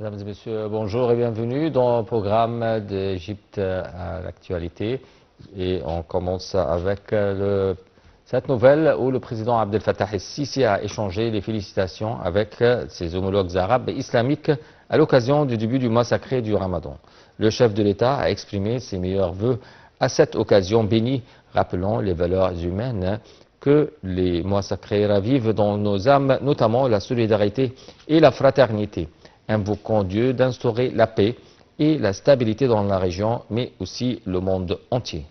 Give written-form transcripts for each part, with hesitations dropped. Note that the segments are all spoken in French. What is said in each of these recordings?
Mesdames et messieurs, bonjour et bienvenue dans le programme d'Égypte à l'actualité. Et on commence avec cette nouvelle où le président Abdel Fattah el-Sisi a échangé les félicitations avec ses homologues arabes et islamiques à l'occasion du début du mois sacré du Ramadan. Le chef de l'État a exprimé ses meilleurs vœux à cette occasion bénie, rappelant les valeurs humaines que les mois sacrés ravivent dans nos âmes, notamment la solidarité et la fraternité, invoquant Dieu d'instaurer la paix et la stabilité dans la région, mais aussi le monde entier.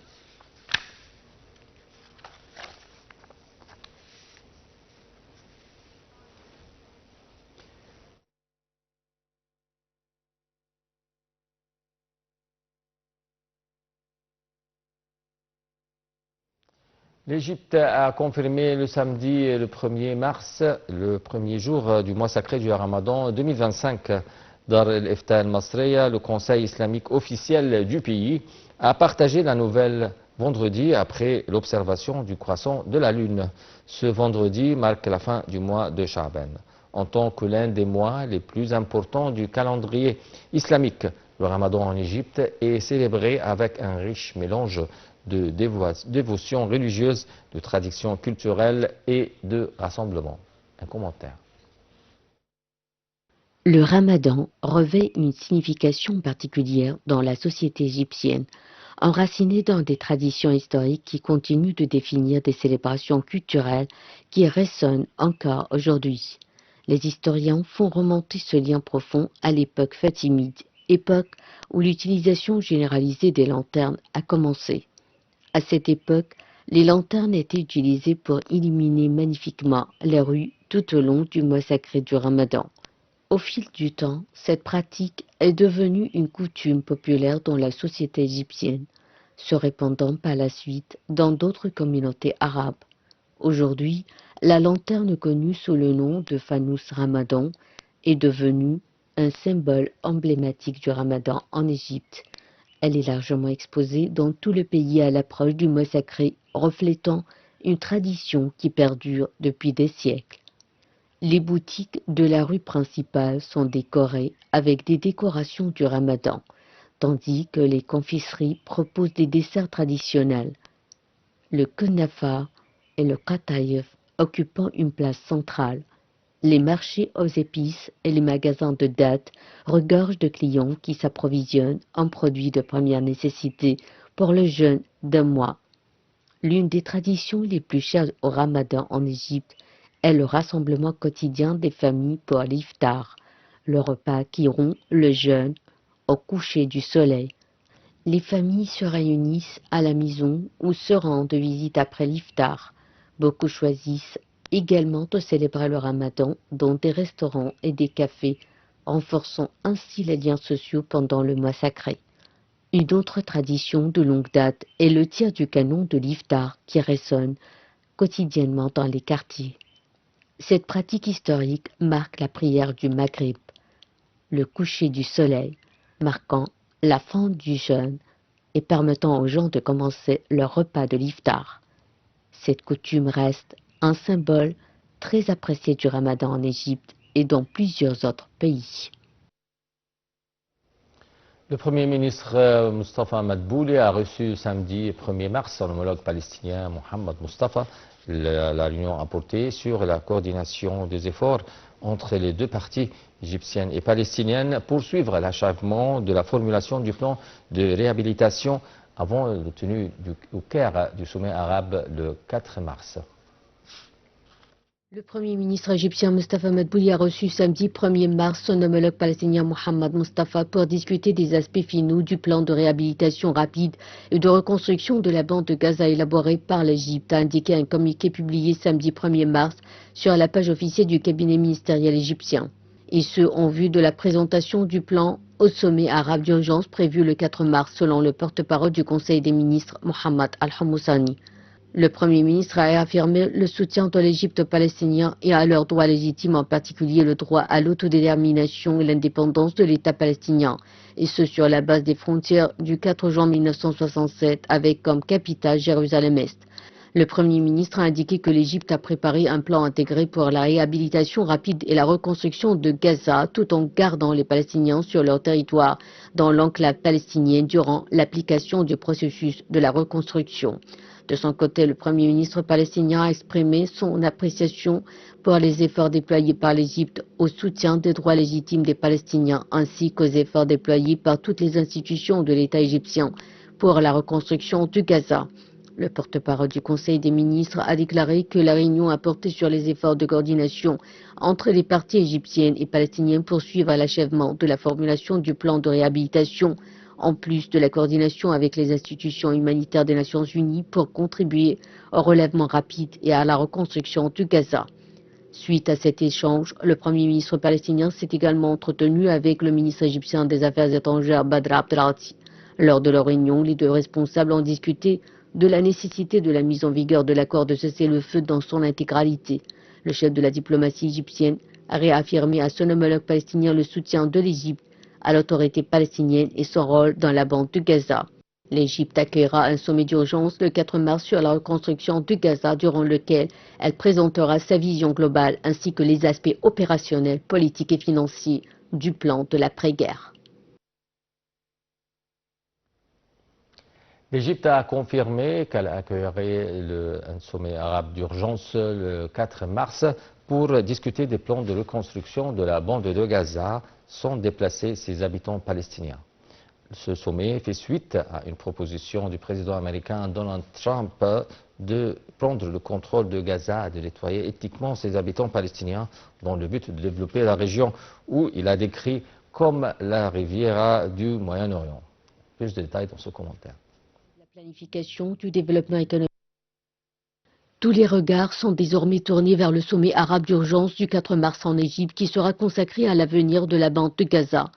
L'Égypte a confirmé le samedi le 1er mars, le premier jour du mois sacré du Ramadan 2025. Dar el-Ifta al-Masriya, le conseil islamique officiel du pays, a partagé la nouvelle vendredi après l'observation du croissant de la lune. Ce vendredi marque la fin du mois de Sha'ban. En tant que l'un des mois les plus importants du calendrier islamique, le Ramadan en Égypte est célébré avec un riche mélange de dévotion religieuse, de tradition culturelle et de rassemblement. Un commentaire. Le Ramadan revêt une signification particulière dans la société égyptienne, enracinée dans des traditions historiques qui continuent de définir des célébrations culturelles qui résonnent encore aujourd'hui. Les historiens font remonter ce lien profond à l'époque fatimide, époque où l'utilisation généralisée des lanternes a commencé. À cette époque, les lanternes étaient utilisées pour illuminer magnifiquement les rues tout au long du mois sacré du Ramadan. Au fil du temps, cette pratique est devenue une coutume populaire dans la société égyptienne, se répandant par la suite dans d'autres communautés arabes. Aujourd'hui, la lanterne connue sous le nom de Fanous Ramadan est devenue un symbole emblématique du Ramadan en Égypte. Elle est largement exposée dans tout le pays à l'approche du mois sacré, reflétant une tradition qui perdure depuis des siècles. Les boutiques de la rue principale sont décorées avec des décorations du Ramadan, tandis que les confiseries proposent des desserts traditionnels. Le kunafa et le qataïf occupant une place centrale. Les marchés aux épices et les magasins de dattes regorgent de clients qui s'approvisionnent en produits de première nécessité pour le jeûne d'un mois. L'une des traditions les plus chères au Ramadan en Égypte est le rassemblement quotidien des familles pour l'iftar, le repas qui rompt le jeûne au coucher du soleil. Les familles se réunissent à la maison ou se rendent visite après l'iftar. Beaucoup choisissent également de célébrer le Ramadan dans des restaurants et des cafés, renforçant ainsi les liens sociaux pendant le mois sacré. Une autre tradition de longue date est le tir du canon de l'iftar qui résonne quotidiennement dans les quartiers. Cette pratique historique marque la prière du Maghrib, le coucher du soleil, marquant la fin du jeûne et permettant aux gens de commencer leur repas de l'iftar. Cette coutume reste un symbole très apprécié du Ramadan en Égypte et dans plusieurs autres pays. Le Premier ministre Mustafa Madbouli a reçu samedi 1er mars son homologue palestinien Mohamed Mustafa. La réunion a porté sur la coordination des efforts entre les deux parties égyptiennes et palestiniennes pour suivre l'achèvement de la formulation du plan de réhabilitation avant la tenue au Caire du sommet arabe le 4 mars. Le Premier ministre égyptien Mustafa Madbouli a reçu samedi 1er mars son homologue palestinien Mohamed Mustafa pour discuter des aspects finaux du plan de réhabilitation rapide et de reconstruction de la bande de Gaza élaboré par l'Égypte, a indiqué un communiqué publié samedi 1er mars sur la page officielle du cabinet ministériel égyptien. Et ce, en vue de la présentation du plan au sommet arabe d'urgence prévu le 4 mars selon le porte-parole du Conseil des ministres Mohamed Al-Hamoussani. Le Premier ministre a affirmé le soutien de l'Égypte aux Palestiniens et à leurs droits légitimes, en particulier le droit à l'autodétermination et l'indépendance de l'État palestinien, et ce sur la base des frontières du 4 juin 1967 avec comme capitale Jérusalem-Est. Le Premier ministre a indiqué que l'Égypte a préparé un plan intégré pour la réhabilitation rapide et la reconstruction de Gaza tout en gardant les Palestiniens sur leur territoire dans l'enclave palestinienne durant l'application du processus de la reconstruction. De son côté, le Premier ministre palestinien a exprimé son appréciation pour les efforts déployés par l'Égypte au soutien des droits légitimes des Palestiniens ainsi qu'aux efforts déployés par toutes les institutions de l'État égyptien pour la reconstruction du Gaza. Le porte-parole du Conseil des ministres a déclaré que la réunion a porté sur les efforts de coordination entre les parties égyptiennes et palestiniennes pour suivre l'achèvement de la formulation du plan de réhabilitation, en plus de la coordination avec les institutions humanitaires des Nations Unies pour contribuer au relèvement rapide et à la reconstruction du Gaza. Suite à cet échange, le Premier ministre palestinien s'est également entretenu avec le ministre égyptien des Affaires étrangères Badr Abdelati. Lors de leur réunion, les deux responsables ont discuté de la nécessité de la mise en vigueur de l'accord de cessez-le-feu dans son intégralité. Le chef de la diplomatie égyptienne a réaffirmé à son homologue palestinien le soutien de l'Égypte à l'autorité palestinienne et son rôle dans la bande de Gaza. L'Égypte accueillera un sommet d'urgence le 4 mars sur la reconstruction du Gaza durant lequel elle présentera sa vision globale ainsi que les aspects opérationnels, politiques et financiers du plan de l'après-guerre. L'Égypte a confirmé qu'elle accueillerait un sommet arabe d'urgence le 4 mars pour discuter des plans de reconstruction de la bande de Gaza sans déplacer ses habitants palestiniens. Ce sommet fait suite à une proposition du président américain Donald Trump de prendre le contrôle de Gaza et de nettoyer ethniquement ses habitants palestiniens dans le but de développer la région où il a décrit comme la Riviera du Moyen-Orient. Plus de détails dans ce commentaire. La planification du développement économique. Tous les regards sont désormais tournés vers le sommet arabe d'urgence du 4 mars en Égypte qui sera consacré à l'avenir de la bande de Gaza.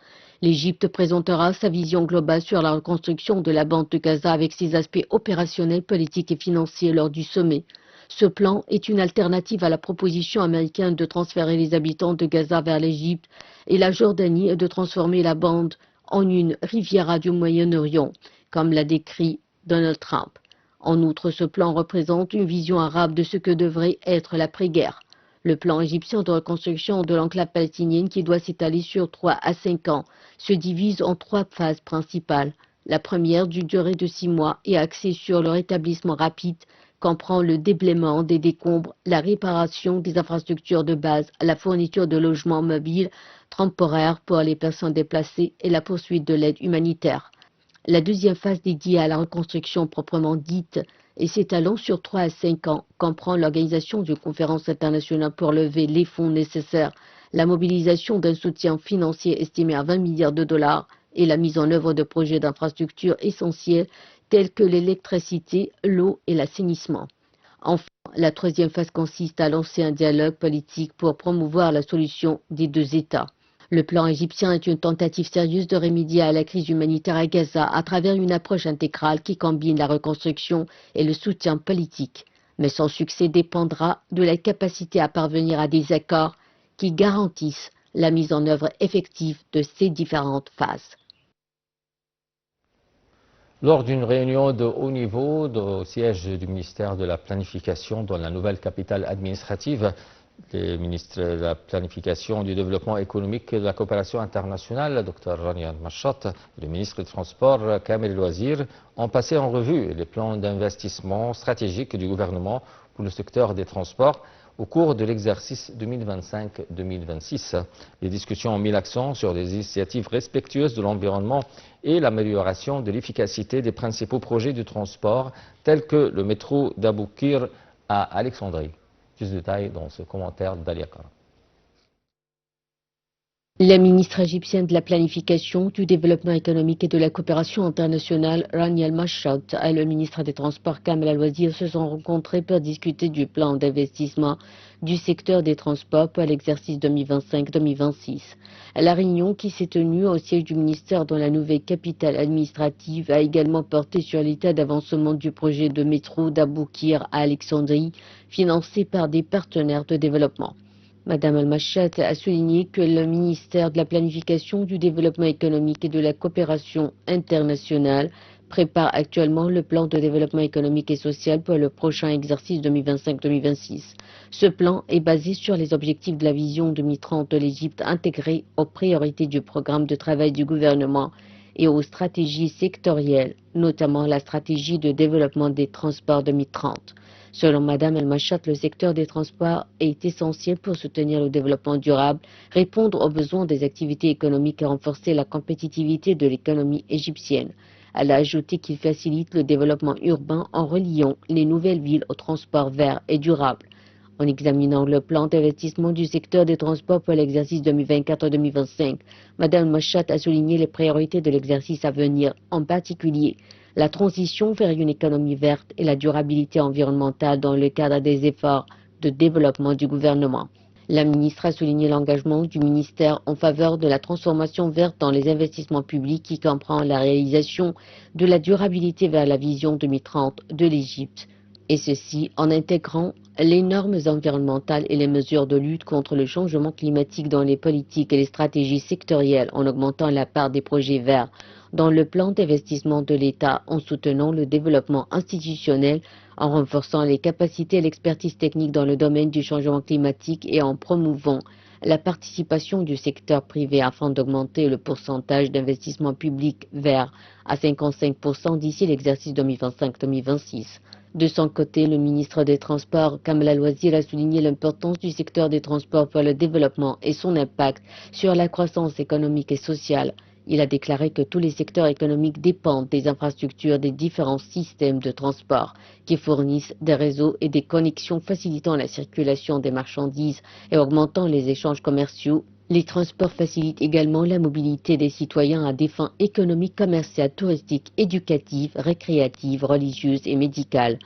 L'Égypte présentera sa vision globale sur la reconstruction de la bande de Gaza avec ses aspects opérationnels, politiques et financiers lors du sommet. Ce plan est une alternative à la proposition américaine de transférer les habitants de Gaza vers l'Égypte et la Jordanie et de transformer la bande en une Riviera du Moyen-Orient, comme l'a décrit Donald Trump. En outre, ce plan représente une vision arabe de ce que devrait être l'après-guerre. Le plan égyptien de reconstruction de l'enclave palestinienne, qui doit s'étaler sur 3 à 5 ans, se divise en 3 phases principales. La première, d'une durée de 6 mois, est axée sur le rétablissement rapide, comprend le déblaiement des décombres, la réparation des infrastructures de base, la fourniture de logements mobiles temporaires pour les personnes déplacées et la poursuite de l'aide humanitaire. La deuxième phase dédiée à la reconstruction proprement dite et s'étalant sur 3 à 5 ans comprend l'organisation d'une conférence internationale pour lever les fonds nécessaires, la mobilisation d'un soutien financier estimé à 20 milliards de dollars et la mise en œuvre de projets d'infrastructures essentiels tels que l'électricité, l'eau et l'assainissement. Enfin, la troisième phase consiste à lancer un dialogue politique pour promouvoir la solution des deux États. Le plan égyptien est une tentative sérieuse de remédier à la crise humanitaire à Gaza à travers une approche intégrale qui combine la reconstruction et le soutien politique. Mais son succès dépendra de la capacité à parvenir à des accords qui garantissent la mise en œuvre effective de ces différentes phases. Lors d'une réunion de haut niveau au siège du ministère de la Planification dans la nouvelle capitale administrative, les ministres de la Planification, du Développement économique et de la coopération internationale, Dr Rania Al-Mashat, et le ministre des Transports, Kamel El-Wazir, ont passé en revue les plans d'investissement stratégique du gouvernement pour le secteur des transports au cours de l'exercice 2025-2026. Les discussions ont mis l'accent sur des initiatives respectueuses de l'environnement et l'amélioration de l'efficacité des principaux projets de transport tels que le métro d'Aboukir à Alexandrie. Plus de détails dans ce commentaire d'Alia Kara. La ministre égyptienne de la Planification, du Développement économique et de la coopération internationale, Rania Al-Mashat, et le ministre des Transports, Kamel El-Wazir, se sont rencontrés pour discuter du plan d'investissement du secteur des transports pour l'exercice 2025-2026. La réunion, qui s'est tenue au siège du ministère dans la nouvelle capitale administrative, a également porté sur l'état d'avancement du projet de métro d'Aboukir à Alexandrie, financé par des partenaires de développement. Madame Al-Mashat a souligné que le ministère de la Planification, du Développement économique et de la coopération internationale prépare actuellement le plan de développement économique et social pour le prochain exercice 2025-2026. Ce plan est basé sur les objectifs de la vision 2030 de l'Égypte intégrés aux priorités du programme de travail du gouvernement et aux stratégies sectorielles, notamment la stratégie de développement des transports 2030. Selon Mme El Machat, le secteur des transports est essentiel pour soutenir le développement durable, répondre aux besoins des activités économiques et renforcer la compétitivité de l'économie égyptienne. Elle a ajouté qu'il facilite le développement urbain en reliant les nouvelles villes aux transports verts et durables. En examinant le plan d'investissement du secteur des transports pour l'exercice 2024-2025, Mme Machat a souligné les priorités de l'exercice à venir, en particulier la transition vers une économie verte et la durabilité environnementale dans le cadre des efforts de développement du gouvernement. La ministre a souligné l'engagement du ministère en faveur de la transformation verte dans les investissements publics qui comprend la réalisation de la durabilité vers la vision 2030 de l'Égypte, et ceci en intégrant les normes environnementales et les mesures de lutte contre le changement climatique dans les politiques et les stratégies sectorielles en augmentant la part des projets verts dans le plan d'investissement de l'État en soutenant le développement institutionnel, en renforçant les capacités et l'expertise technique dans le domaine du changement climatique et en promouvant la participation du secteur privé afin d'augmenter le pourcentage d'investissement public vert à 55% d'ici l'exercice 2025-2026. De son côté, le ministre des Transports, Kamel El-Wazir, a souligné l'importance du secteur des transports pour le développement et son impact sur la croissance économique et sociale. Il a déclaré que tous les secteurs économiques dépendent des infrastructures des différents systèmes de transport qui fournissent des réseaux et des connexions facilitant la circulation des marchandises et augmentant les échanges commerciaux. Les transports facilitent également la mobilité des citoyens à des fins économiques, commerciales, touristiques, éducatives, récréatives, religieuses et médicales.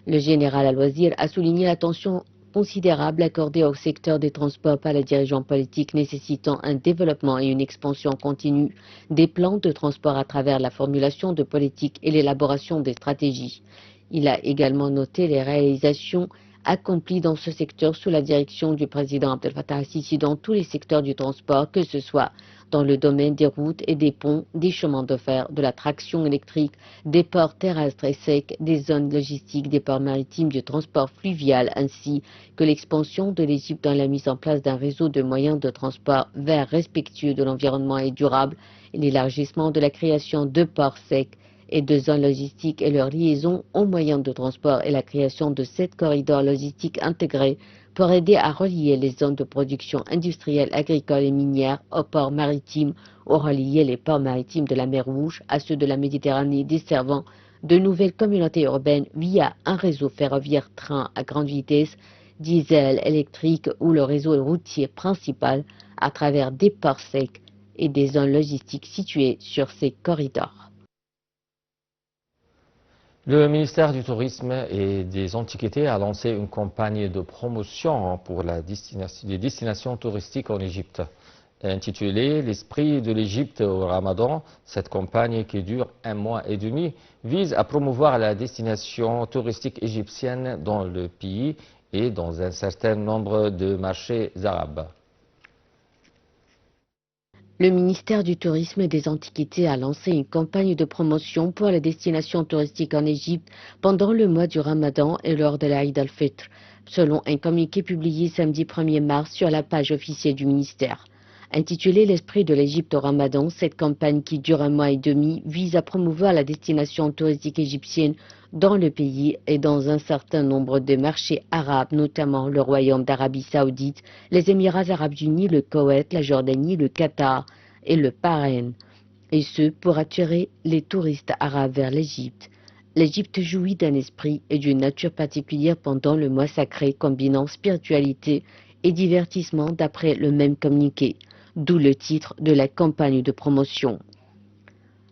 Le général El-Wazir a souligné l'attention considérable accordée au secteur des transports par les dirigeants politiques nécessitant un développement et une expansion continue des plans de transport à travers la formulation de politiques et l'élaboration des stratégies. Il a également noté les réalisations accomplies dans ce secteur sous la direction du président Abdel Fattah al-Sisi dans tous les secteurs du transport, que ce soit dans le domaine des routes et des ponts, des chemins de fer, de la traction électrique, des ports terrestres et secs, des zones logistiques, des ports maritimes, du transport fluvial, ainsi que l'expansion de l'Égypte dans la mise en place d'un réseau de moyens de transport verts respectueux de l'environnement et durable, et l'élargissement de la création de ports secs et de zones logistiques et leur liaison aux moyens de transport et la création de 7 corridors logistiques intégrés pour aider à relier les zones de production industrielle, agricole et minière aux ports maritimes ou relier les ports maritimes de la mer Rouge à ceux de la Méditerranée desservant de nouvelles communautés urbaines via un réseau ferroviaire train à grande vitesse, diesel, électrique ou le réseau routier principal à travers des ports secs et des zones logistiques situées sur ces corridors. Le ministère du Tourisme et des Antiquités a lancé une campagne de promotion pour les destinations touristiques en Égypte. Intitulée L'Esprit de l'Égypte au Ramadan, cette campagne qui dure 1 mois et demi vise à promouvoir la destination touristique égyptienne dans le pays et dans un certain nombre de marchés arabes. Le ministère du Tourisme et des Antiquités a lancé une campagne de promotion pour les destinations touristiques en Égypte pendant le mois du Ramadan et lors de l'Aïd al-Fitr, selon un communiqué publié samedi 1er mars sur la page officielle du ministère. Intitulée L'Esprit de l'Égypte au Ramadan, cette campagne qui dure 1 mois et demi vise à promouvoir la destination touristique égyptienne dans le pays et dans un certain nombre de marchés arabes, notamment le Royaume d'Arabie Saoudite, les Émirats Arabes Unis, le Koweït, la Jordanie, le Qatar et le Bahreïn, et ce pour attirer les touristes arabes vers l'Égypte. L'Égypte jouit d'un esprit et d'une nature particulière pendant le mois sacré, combinant spiritualité et divertissement d'après le même communiqué, d'où le titre de la campagne de promotion.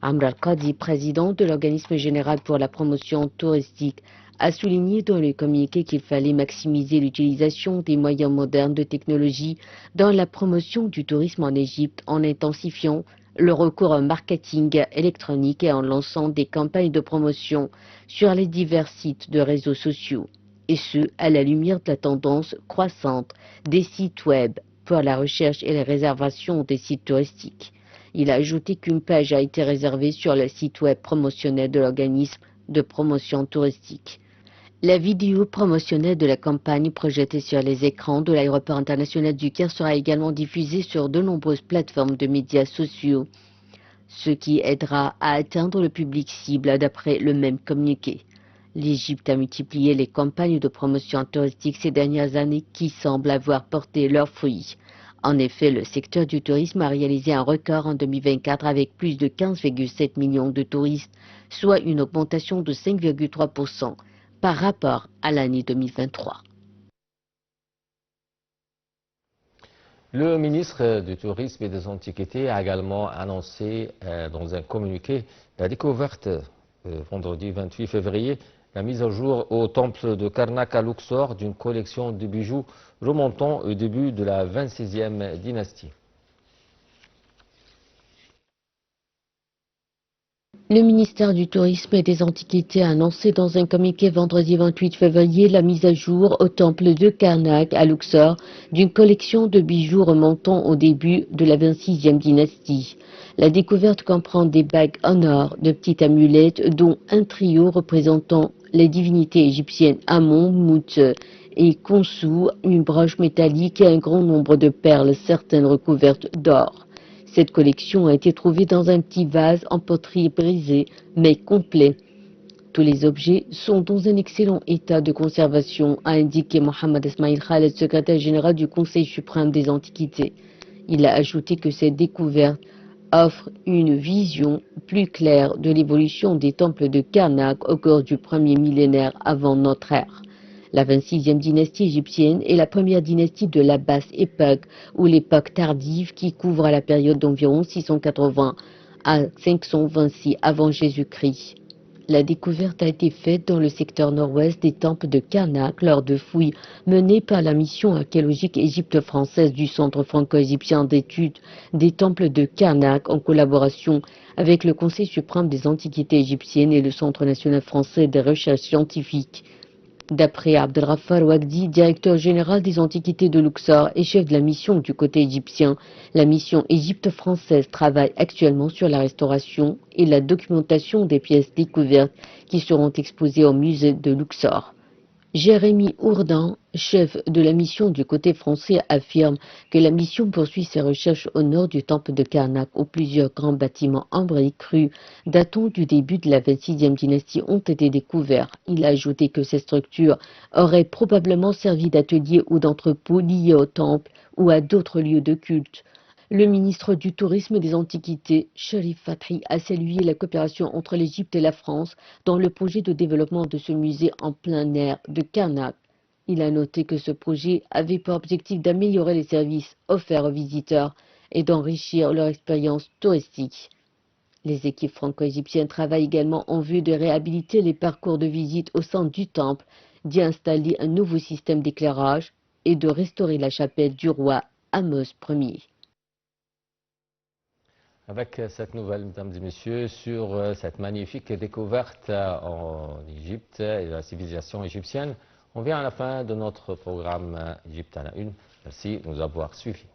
Amr al-Qadi, président de l'Organisme général pour la promotion touristique, a souligné dans le communiqué qu'il fallait maximiser l'utilisation des moyens modernes de technologie dans la promotion du tourisme en Égypte en intensifiant le recours au marketing électronique et en lançant des campagnes de promotion sur les divers sites de réseaux sociaux, et ce, à la lumière de la tendance croissante des sites web pour la recherche et la réservation des sites touristiques. Il a ajouté qu'une page a été réservée sur le site web promotionnel de l'organisme de promotion touristique. La vidéo promotionnelle de la campagne projetée sur les écrans de l'aéroport international du Caire sera également diffusée sur de nombreuses plateformes de médias sociaux, ce qui aidera à atteindre le public cible d'après le même communiqué. L'Égypte a multiplié les campagnes de promotion touristique ces dernières années qui semblent avoir porté leurs fruits. En effet, le secteur du tourisme a réalisé un record en 2024 avec plus de 15,7 millions de touristes, soit une augmentation de 5,3% par rapport à l'année 2023. Le ministre du Tourisme et des Antiquités a également annoncé dans un communiqué la découverte vendredi 28 février, la mise à jour au temple de Karnak à Luxor d'une collection de bijoux remontant au début de la 26e dynastie. Le ministère du Tourisme et des Antiquités a annoncé dans un communiqué vendredi 28 février la mise à jour au temple de Karnak à Luxor d'une collection de bijoux remontant au début de la 26e dynastie. La découverte comprend des bagues en or, de petites amulettes, dont un trio représentant les divinités égyptiennes Amon, Mout et Khonsou, une broche métallique et un grand nombre de perles, certaines recouvertes d'or. Cette collection a été trouvée dans un petit vase en poterie brisé, mais complet. Tous les objets sont dans un excellent état de conservation, a indiqué Mohamed Esmail Khaled, secrétaire général du Conseil suprême des Antiquités. Il a ajouté que cette découverte offre une vision plus claire de l'évolution des temples de Karnak au cours du premier millénaire avant notre ère. La 26e dynastie égyptienne est la première dynastie de la basse époque ou l'époque tardive qui couvre la période d'environ 680 à 526 avant Jésus-Christ. La découverte a été faite dans le secteur nord-ouest des temples de Karnak lors de fouilles menées par la mission archéologique Égypte française du Centre franco-égyptien d'études des temples de Karnak en collaboration avec le Conseil suprême des antiquités égyptiennes et le Centre national français des recherches scientifiques. D'après Abdelrafar Ouagdi, directeur général des Antiquités de Luxor et chef de la mission du côté égyptien, la mission Égypte française travaille actuellement sur la restauration et la documentation des pièces découvertes qui seront exposées au musée de Luxor. Jérémy Ourdin, chef de la mission du côté français, affirme que la mission poursuit ses recherches au nord du temple de Karnak où plusieurs grands bâtiments en briques crues datant du début de la 26e dynastie ont été découverts. Il a ajouté que ces structures auraient probablement servi d'atelier ou d'entrepôt liés au temple ou à d'autres lieux de culte. Le ministre du Tourisme et des Antiquités, Cherif Fathi, a salué la coopération entre l'Égypte et la France dans le projet de développement de ce musée en plein air de Karnak. Il a noté que ce projet avait pour objectif d'améliorer les services offerts aux visiteurs et d'enrichir leur expérience touristique. Les équipes franco-égyptiennes travaillent également en vue de réhabiliter les parcours de visite au centre du temple, d'y installer un nouveau système d'éclairage et de restaurer la chapelle du roi Ahmose Ier. Avec cette nouvelle, mesdames et messieurs, sur cette magnifique découverte en Égypte et de la civilisation égyptienne, on vient à la fin de notre programme Égypte à la une. Merci de nous avoir suivis.